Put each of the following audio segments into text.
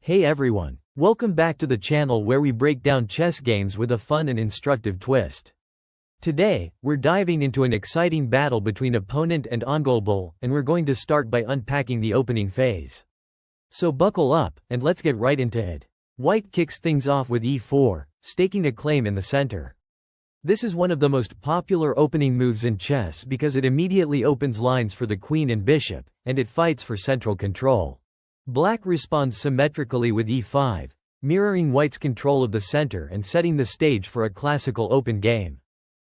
Hey everyone, welcome back to the channel where we break down chess games with a fun and instructive twist. Today, we're diving into an exciting battle between opponent and OngoleBull, and we're going to start by unpacking the opening phase. So buckle up, and let's get right into it. White kicks things off with e4, staking a claim in the center. This is one of the most popular opening moves in chess because it immediately opens lines for the queen and bishop, and it fights for central control. Black responds symmetrically with e5, mirroring White's control of the center and setting the stage for a classical open game.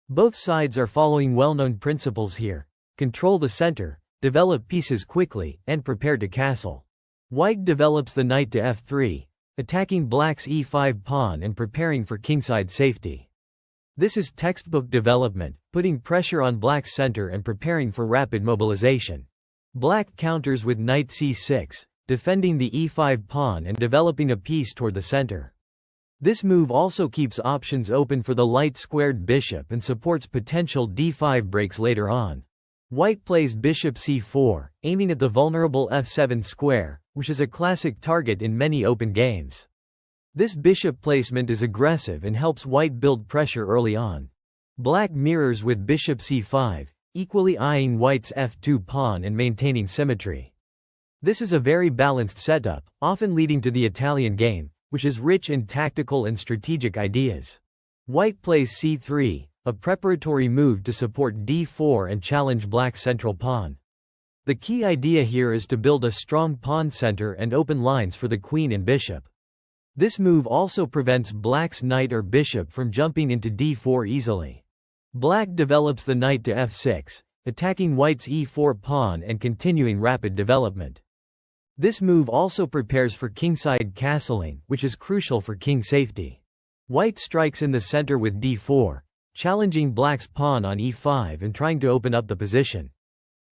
Both sides are following well-known principles here: control the center, develop pieces quickly, and prepare to castle. White develops the knight to f3, attacking Black's e5 pawn and preparing for kingside safety. This is textbook development, putting pressure on Black's center and preparing for rapid mobilization. Black counters with knight c6, defending the e5 pawn and developing a piece toward the center. This move also keeps options open for the light-squared bishop and supports potential d5 breaks later on. White plays bishop c4, aiming at the vulnerable f7 square, which is a classic target in many open games. This bishop placement is aggressive and helps White build pressure early on. Black mirrors with bishop c5, equally eyeing White's f2 pawn and maintaining symmetry. This is a very balanced setup, often leading to the Italian game, which is rich in tactical and strategic ideas. White plays c3, a preparatory move to support d4 and challenge Black's central pawn. The key idea here is to build a strong pawn center and open lines for the queen and bishop. This move also prevents Black's knight or bishop from jumping into d4 easily. Black develops the knight to f6, attacking White's e4 pawn and continuing rapid development. This move also prepares for kingside castling, which is crucial for king safety. White strikes in the center with d4, challenging Black's pawn on e5 and trying to open up the position.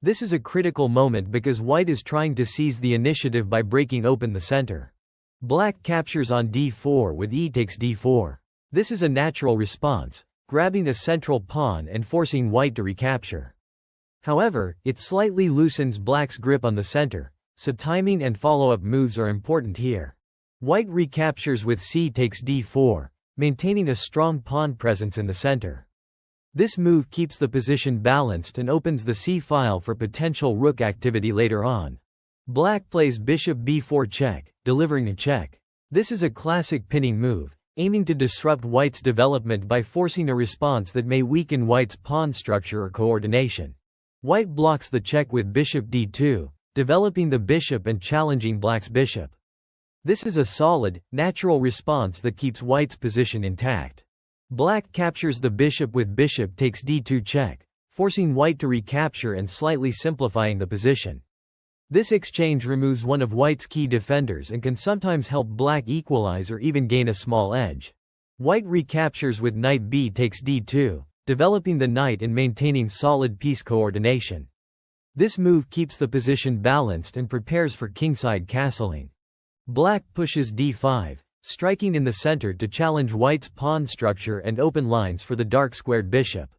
This is a critical moment because White is trying to seize the initiative by breaking open the center. Black captures on d4 with e takes d4. This is a natural response, grabbing a central pawn and forcing White to recapture. However, it slightly loosens Black's grip on the center, so timing and follow-up moves are important here. White recaptures with c takes d4, maintaining a strong pawn presence in the center. This move keeps the position balanced and opens the c-file for potential rook activity later on. Black plays bishop b4 check, delivering a check. This is a classic pinning move, aiming to disrupt White's development by forcing a response that may weaken White's pawn structure or coordination. White blocks the check with bishop d2, developing the bishop and challenging Black's bishop. This is a solid, natural response that keeps White's position intact. Black captures the bishop with bishop takes d2 check, forcing White to recapture and slightly simplifying the position. This exchange removes one of White's key defenders and can sometimes help Black equalize or even gain a small edge. White recaptures with knight b takes d2, developing the knight and maintaining solid piece coordination. This move keeps the position balanced and prepares for kingside castling. Black pushes d5, striking in the center to challenge White's pawn structure and open lines for the dark-squared bishop.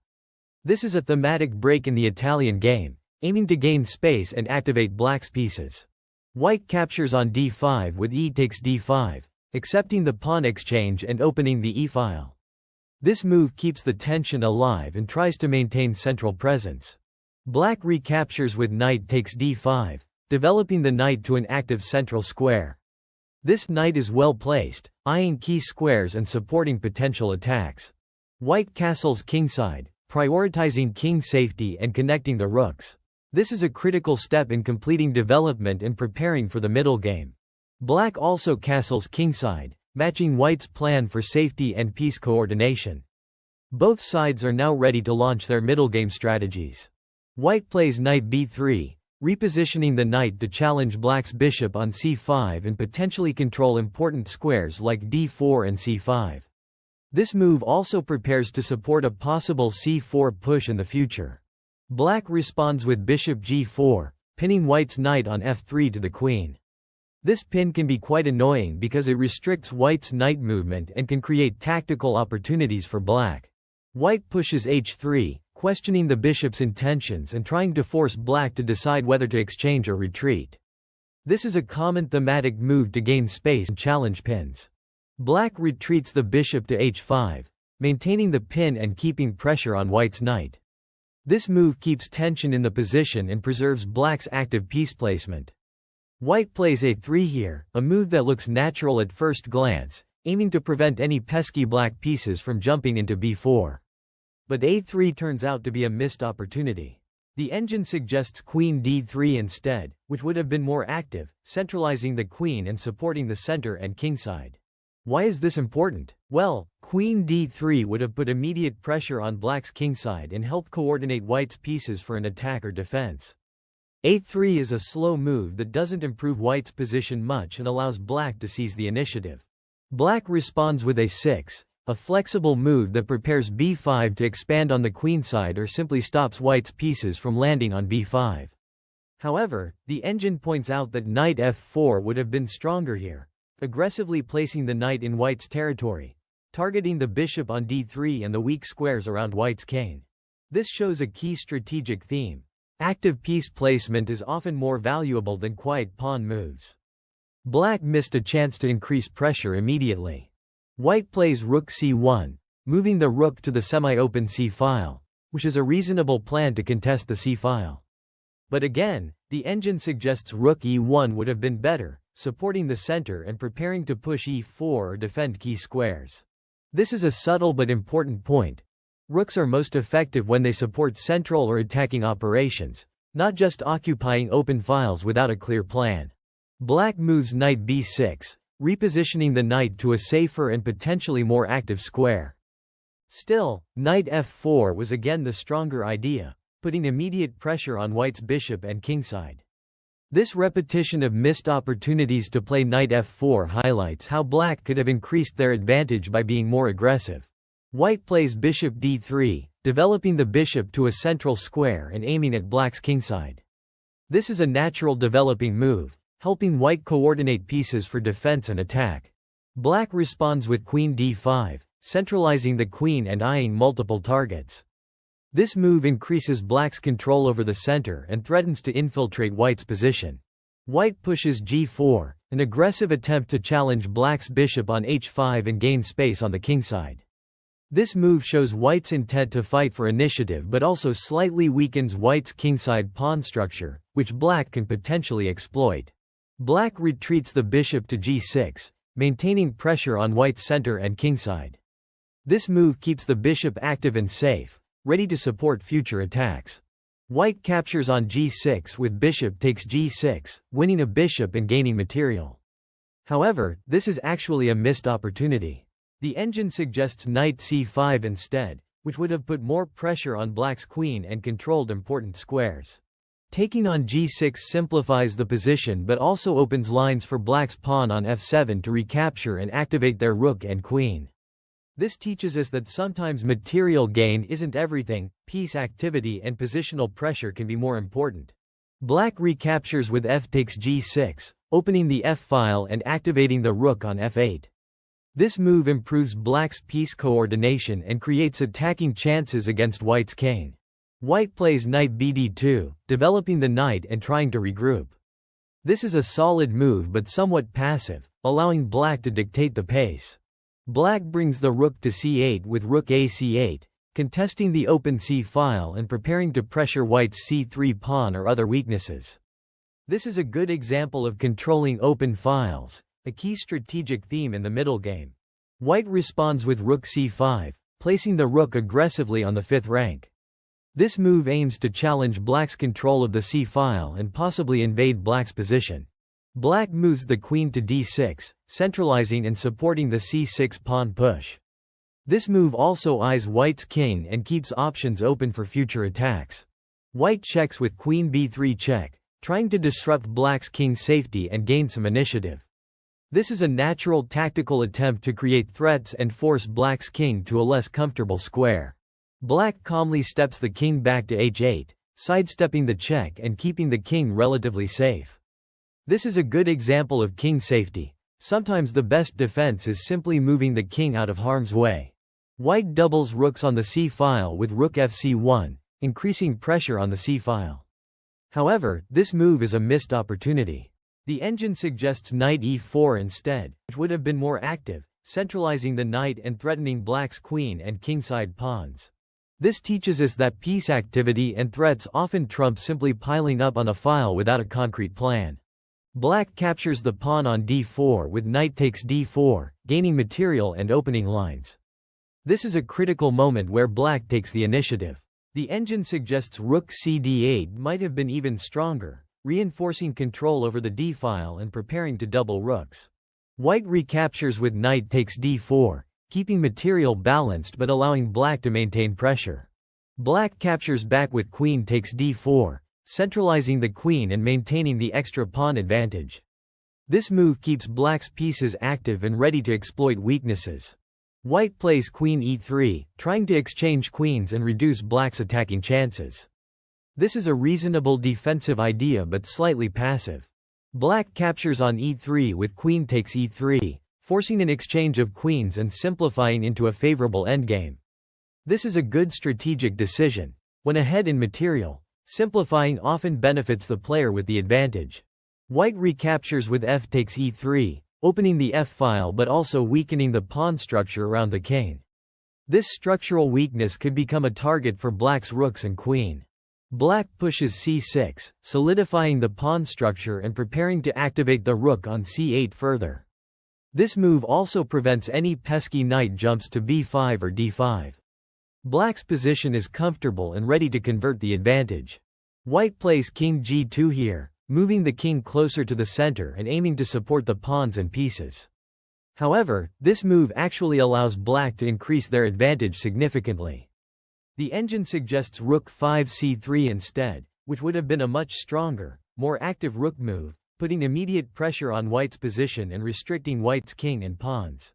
This is a thematic break in the Italian game, aiming to gain space and activate Black's pieces. White captures on d5 with e takes d5, accepting the pawn exchange and opening the e-file. This move keeps the tension alive and tries to maintain central presence. Black recaptures with knight takes d5, developing the knight to an active central square. This knight is well placed, eyeing key squares and supporting potential attacks. White castles kingside, prioritizing king safety and connecting the rooks. This is a critical step in completing development and preparing for the middle game. Black also castles kingside, matching White's plan for safety and piece coordination. Both sides are now ready to launch their middle game strategies. White plays knight b3, repositioning the knight to challenge Black's bishop on c5 and potentially control important squares like d4 and c5. This move also prepares to support a possible c4 push in the future. Black responds with bishop g4, pinning White's knight on f3 to the queen. This pin can be quite annoying because it restricts White's knight movement and can create tactical opportunities for Black. White pushes h3, questioning the bishop's intentions and trying to force Black to decide whether to exchange or retreat. This is a common thematic move to gain space and challenge pins. Black retreats the bishop to h5, maintaining the pin and keeping pressure on white's knight. This move keeps tension in the position and preserves black's active piece placement. White plays a3 here, a move that looks natural at first glance, aiming to prevent any pesky black pieces from jumping into b4. But a3 turns out to be a missed opportunity. The engine suggests queen d3 instead, which would have been more active, centralizing the queen and supporting the center and kingside. Why is this important? Well, queen d3 would have put immediate pressure on black's kingside and helped coordinate white's pieces for an attack or defense. a3 is a slow move that doesn't improve white's position much and allows black to seize the initiative. Black responds with a6, a flexible move that prepares b5 to expand on the queenside or simply stops white's pieces from landing on b5. However, the engine points out that knight f4 would have been stronger here, aggressively placing the knight in white's territory, targeting the bishop on d3 and the weak squares around white's king. This shows a key strategic theme. Active piece placement is often more valuable than quiet pawn moves. Black missed a chance to increase pressure immediately. White plays rook c1, moving the rook to the semi-open c-file, which is a reasonable plan to contest the c-file. But again, the engine suggests rook e1 would have been better, supporting the center and preparing to push e4 or defend key squares. This is a subtle but important point. Rooks are most effective when they support central or attacking operations, not just occupying open files without a clear plan. Black moves knight b6, repositioning the knight to a safer and potentially more active square. Still, knight f4 was again the stronger idea, putting immediate pressure on white's bishop and kingside. This repetition of missed opportunities to play knight f4 highlights how black could have increased their advantage by being more aggressive. White plays bishop d3, developing the bishop to a central square and aiming at black's kingside. This is a natural developing move, helping white coordinate pieces for defense and attack. Black responds with queen d5, centralizing the queen and eyeing multiple targets. This move increases black's control over the center and threatens to infiltrate white's position. White pushes g4, an aggressive attempt to challenge black's bishop on h5 and gain space on the kingside. This move shows white's intent to fight for initiative but also slightly weakens white's kingside pawn structure, which black can potentially exploit. Black retreats the bishop to g6, maintaining pressure on white's center and kingside. This move keeps the bishop active and safe, ready to support future attacks. White captures on g6 with bishop takes g6, winning a bishop and gaining material. However, this is actually a missed opportunity. The engine suggests knight c5 instead, which would have put more pressure on black's queen and controlled important squares. Taking on g6 simplifies the position but also opens lines for black's pawn on f7 to recapture and activate their rook and queen. This teaches us that sometimes material gain isn't everything, piece activity and positional pressure can be more important. Black recaptures with f takes g6, opening the f-file and activating the rook on f8. This move improves black's piece coordination and creates attacking chances against white's king. White plays knight bd2, developing the knight and trying to regroup. This is a solid move but somewhat passive, allowing black to dictate the pace. Black brings the rook to c8 with rook ac8, contesting the open c-file and preparing to pressure white's c3 pawn or other weaknesses. This is a good example of controlling open files, a key strategic theme in the middle game. White responds with rook c5, placing the rook aggressively on the 5th rank. This move aims to challenge black's control of the c-file and possibly invade black's position. Black moves the queen to d6, centralizing and supporting the c6 pawn push. This move also eyes white's king and keeps options open for future attacks. White checks with queen b3 check, trying to disrupt black's king's safety and gain some initiative. This is a natural tactical attempt to create threats and force black's king to a less comfortable square. Black calmly steps the king back to h8, sidestepping the check and keeping the king relatively safe. This is a good example of king safety. Sometimes the best defense is simply moving the king out of harm's way. White doubles rooks on the c-file with rook fc1, increasing pressure on the c-file. However, this move is a missed opportunity. The engine suggests knight e4 instead, which would have been more active, centralizing the knight and threatening black's queen and kingside pawns. This teaches us that piece activity and threats often trump simply piling up on a file without a concrete plan. Black captures the pawn on d4 with knight takes d4, gaining material and opening lines. This is a critical moment where black takes the initiative. The engine suggests rook cd8 might have been even stronger, reinforcing control over the d-file and preparing to double rooks. White recaptures with knight takes d4, keeping material balanced but allowing black to maintain pressure. Black captures back with queen takes d4, centralizing the queen and maintaining the extra pawn advantage. This move keeps black's pieces active and ready to exploit weaknesses. White plays queen e3, trying to exchange queens and reduce black's attacking chances. This is a reasonable defensive idea but slightly passive. Black captures on e3 with queen takes e3, forcing an exchange of queens and simplifying into a favorable endgame. This is a good strategic decision. When ahead in material, simplifying often benefits the player with the advantage. White recaptures with f takes e3, opening the f-file but also weakening the pawn structure around the king. This structural weakness could become a target for black's rooks and queen. Black pushes c6, solidifying the pawn structure and preparing to activate the rook on c8 further. This move also prevents any pesky knight jumps to b5 or d5. Black's position is comfortable and ready to convert the advantage. White plays king g2 here, moving the king closer to the center and aiming to support the pawns and pieces. However, this move actually allows black to increase their advantage significantly. The engine suggests rook 5c3 instead, which would have been a much stronger, more active rook move, putting immediate pressure on white's position and restricting white's king and pawns.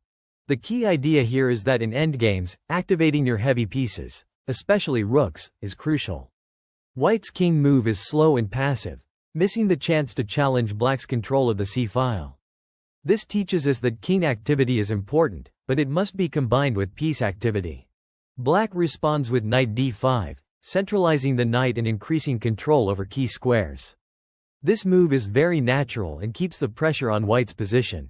The key idea here is that in endgames, activating your heavy pieces, especially rooks, is crucial. White's king move is slow and passive, missing the chance to challenge black's control of the c-file. This teaches us that king activity is important, but it must be combined with piece activity. Black responds with knight d5, centralizing the knight and increasing control over key squares. This move is very natural and keeps the pressure on white's position.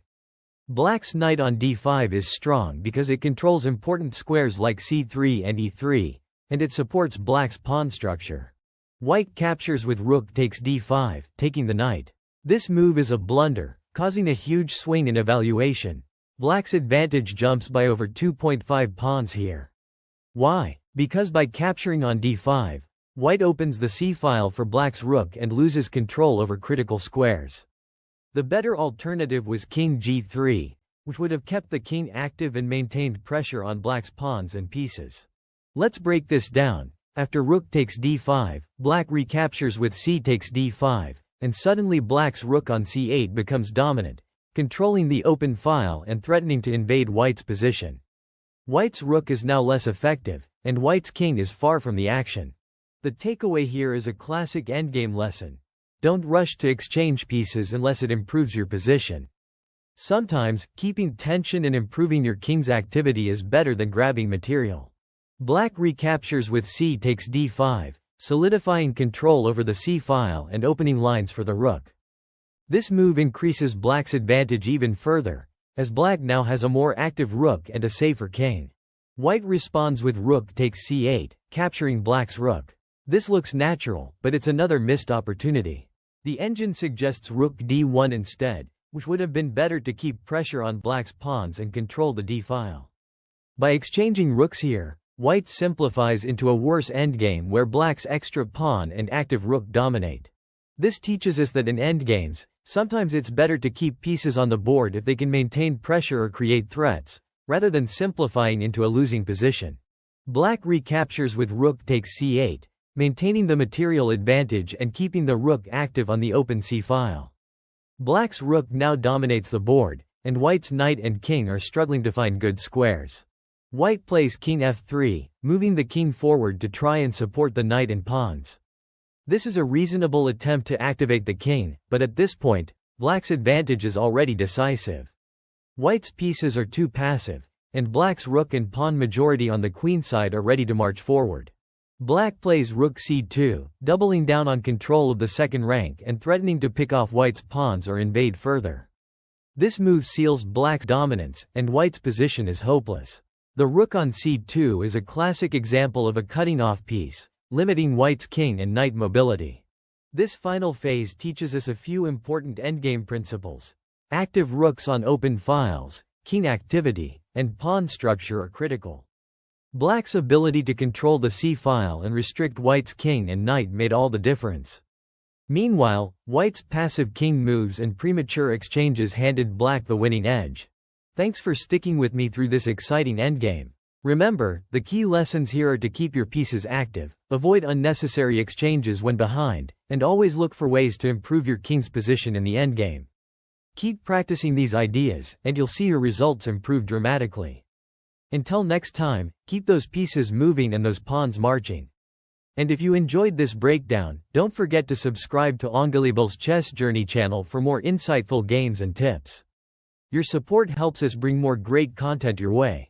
Black's knight on d5 is strong because it controls important squares like c3 and e3, and it supports black's pawn structure. White captures with rook takes d5, taking the knight. This move is a blunder, causing a huge swing in evaluation. Black's advantage jumps by over 2.5 pawns here. Why? Because by capturing on d5, white opens the c-file for black's rook and loses control over critical squares. The better alternative was king g3, which would have kept the king active and maintained pressure on black's pawns and pieces. Let's break this down. After rook takes d5, black recaptures with c takes d5, and suddenly black's rook on c8 becomes dominant, controlling the open file and threatening to invade white's position. White's rook is now less effective, and white's king is far from the action. The takeaway here is a classic endgame lesson. Don't rush to exchange pieces unless it improves your position. Sometimes, keeping tension and improving your king's activity is better than grabbing material. Black recaptures with c takes d5, solidifying control over the c-file and opening lines for the rook. This move increases black's advantage even further, as black now has a more active rook and a safer king. White responds with rook takes c8, capturing black's rook. This looks natural, but it's another missed opportunity. The engine suggests rook d1 instead, which would have been better to keep pressure on black's pawns and control the d-file. By exchanging rooks here, white simplifies into a worse endgame where black's extra pawn and active rook dominate. This teaches us that in endgames, sometimes it's better to keep pieces on the board if they can maintain pressure or create threats, rather than simplifying into a losing position. Black recaptures with rook takes c8, maintaining the material advantage and keeping the rook active on the open c-file. Black's rook now dominates the board, and white's knight and king are struggling to find good squares. White plays king f3, moving the king forward to try and support the knight and pawns. This is a reasonable attempt to activate the king, but at this point, black's advantage is already decisive. White's pieces are too passive, and black's rook and pawn majority on the queen side are ready to march forward. Black plays rook c2, doubling down on control of the second rank and threatening to pick off white's pawns or invade further. This move seals black's dominance, and white's position is hopeless. The rook on c2 is a classic example of a cutting-off piece, limiting white's king and knight mobility. This final phase teaches us a few important endgame principles. Active rooks on open files, king activity, and pawn structure are critical. Black's ability to control the c-file and restrict white's king and knight made all the difference. Meanwhile, white's passive king moves and premature exchanges handed black the winning edge. Thanks for sticking with me through this exciting endgame. Remember, the key lessons here are to keep your pieces active, avoid unnecessary exchanges when behind, and always look for ways to improve your king's position in the endgame. Keep practicing these ideas, and you'll see your results improve dramatically. Until next time, keep those pieces moving and those pawns marching. And if you enjoyed this breakdown, don't forget to subscribe to OngoleBull's Chess Journey channel for more insightful games and tips. Your support helps us bring more great content your way.